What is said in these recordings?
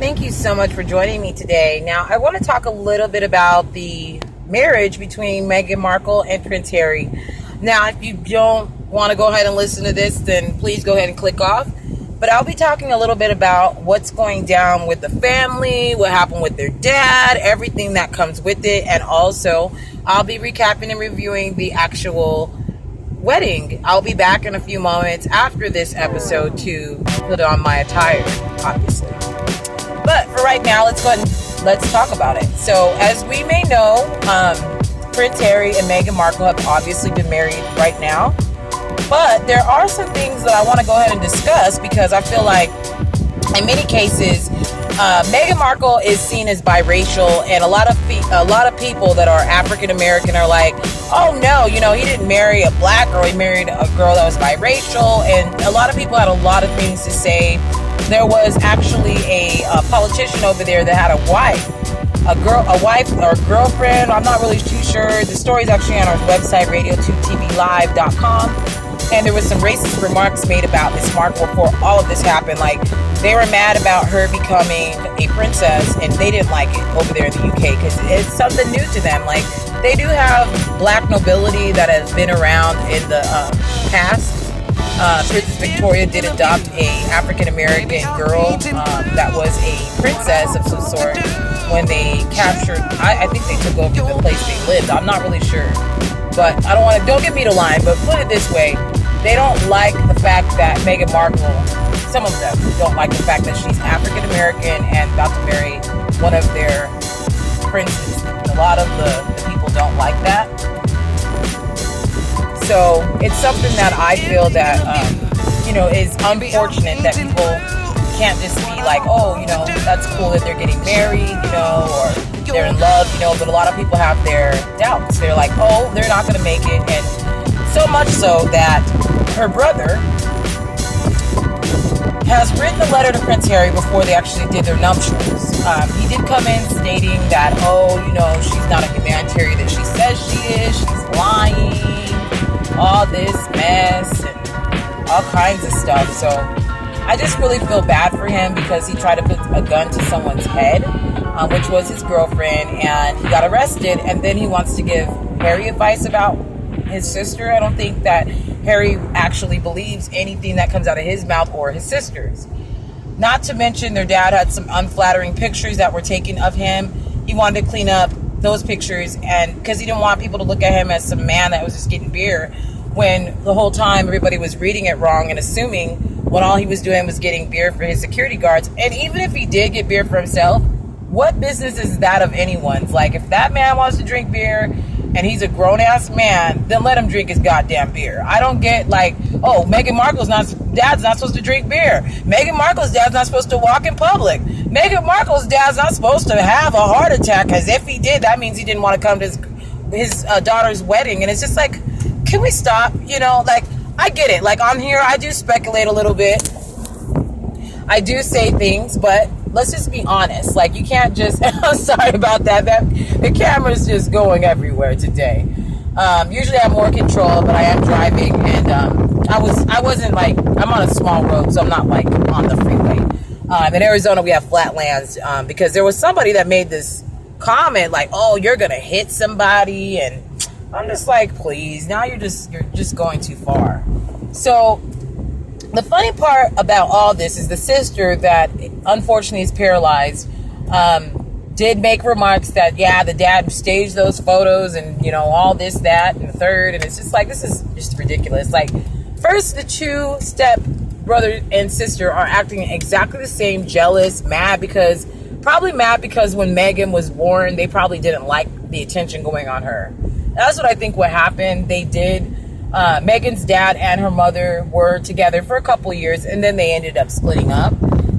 Thank you so much for joining me today. Now, I want to talk a little bit about the marriage between Meghan Markle and Prince Harry. Now, if you don't want to go ahead and listen to this, then please go ahead and click off. But I'll be talking a little bit about what's going down with the family, what happened with their dad, everything that comes with it. And also, I'll be recapping and reviewing the actual wedding. I'll be back in a few moments after this episode to put on my attire, obviously. But for right now, let's talk about it. So as we may know, Prince Harry and Meghan Markle have obviously been married right now. But there are some things that I want to go ahead and discuss because I feel like in many cases, Meghan Markle is seen as biracial, and a lot of people that are African American are like, oh no, he didn't marry a black girl, he married a girl that was biracial, and a lot of people had a lot of things to say. There was actually a politician over there that had a wife or girlfriend. I'm not really too sure. The story's actually on our website, radio2tvlive.com. And there was some racist remarks made about Miss Markle before all of this happened. Like, they were mad about her becoming a princess, and they didn't like it over there in the UK because it's something new to them. Like, they do have black nobility that has been around in the past. Princess Victoria did adopt a African American girl that was a princess of some sort when they captured. I think they took over the place they lived. I'm not really sure, but don't get me to line. But put it this way, they don't like the fact that Meghan Markle. Some of them don't like the fact that she's African American and about to marry one of their princes. A lot of the people don't like that. So it's something that I feel that, is unfortunate that people can't just be like, oh, that's cool that they're getting married, or they're in love, but a lot of people have their doubts. They're like, oh, they're not going to make it. And so much so that her brother has written a letter to Prince Harry before they actually did their nuptials. He did come in stating that, she's not a humanitarian that she says she is. She's lying. All this mess and all kinds of stuff. So I just really feel bad for him because he tried to put a gun to someone's head, which was his girlfriend, and he got arrested. And then he wants to give Harry advice about his sister. I don't think that Harry actually believes anything that comes out of his mouth or his sister's. Not to mention their dad had some unflattering pictures that were taken of him. He wanted to clean up those pictures, and because he didn't want people to look at him as some man that was just getting beer, when the whole time everybody was reading it wrong and assuming when all he was doing was getting beer for his security guards. And even if he did get beer for himself, what business is that of anyone's? Like, if that man wants to drink beer and he's a grown-ass man, then let him drink his goddamn beer. I don't get like, oh, Meghan Markle's dad's not supposed to drink beer. Meghan Markle's dad's not supposed to walk in public. Meghan Markle's dad's not supposed to have a heart attack, because if he did, that means he didn't want to come to his daughter's wedding. And it's just like, can we stop? I get it. Like, on here, I do speculate a little bit. I do say things, but let's just be honest. Like, you can't just, I'm sorry about that. The camera's just going everywhere today. Usually I have more control, but I am driving, and I wasn't like, I'm on a small road, so I'm not like on the freeway. In Arizona, we have flat lands, because there was somebody that made this comment like, oh, you're going to hit somebody, and I'm just like, please, now you're just going too far. So the funny part about all this is the sister that unfortunately is paralyzed did make remarks that, yeah, the dad staged those photos and, all this, that, and the third. And it's just like, this is just ridiculous. Like, first, the two-step brother and sister are acting exactly the same, jealous, mad because when Meghan was born, they probably didn't like the attention going on her. That's what I think what happened. They did. Meghan's dad and her mother were together for a couple years, and then they ended up splitting up.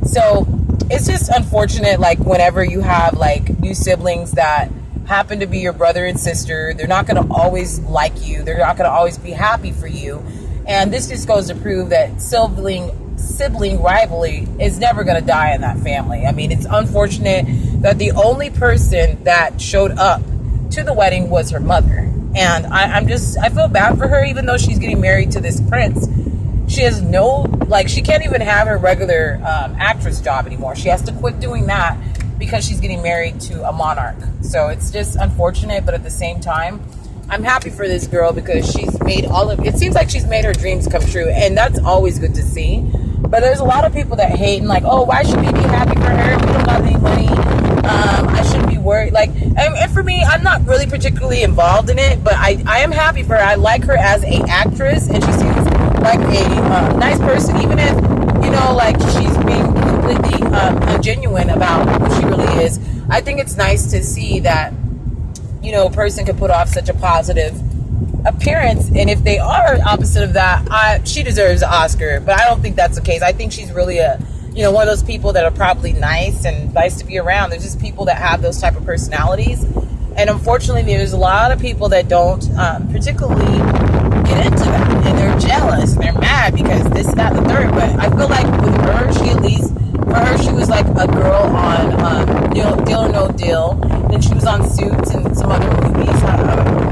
So it's just unfortunate, like, whenever you have, like, new siblings that happen to be your brother and sister, they're not going to always like you. They're not going to always be happy for you. And this just goes to prove that sibling rivalry is never going to die in that family. I mean, it's unfortunate that the only person that showed up to the wedding was her mother. And I feel bad for her, even though she's getting married to this prince. she has no, like, she can't even have her regular actress job anymore. She has to quit doing that because she's getting married to a monarch. So it's just unfortunate, but at the same time, I'm happy for this girl because she's made it seems like she's made her dreams come true, and that's always good to see. But there's a lot of people that hate and like, oh, why should we be happy for her? We don't have any money. I shouldn't be worried. Like, and for me, I'm not really particularly involved in it, but I am happy for her. I like her as a actress, and she seems like a nice person, even if, you know, like, she's being completely genuine about who she really is. I think it's nice to see that, you know, a person can put off such a positive appearance, and if they are opposite of that, she deserves an Oscar. But I don't think that's the case. I think she's really one of those people that are probably nice and nice to be around. There's just people that have those type of personalities, and unfortunately there's a lot of people that don't particularly get into that, and they're jealous and they're mad because this, that, and the third. But I feel like with her, she was like a girl on Deal or No Deal. Then she was on Suits and some other movies,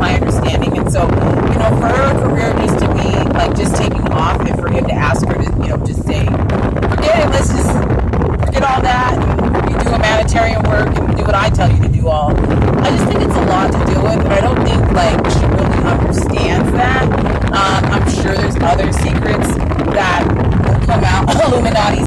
my understanding. And so, you know, for her career just to be like just taking off, and for him to ask her to, you know, just say, forget it, let's just forget all that, and you do humanitarian work and do what I tell you to do all. I just think it's a lot to deal with, and I don't think like she really understands that. I'm sure there's other secrets that will come out, Illuminati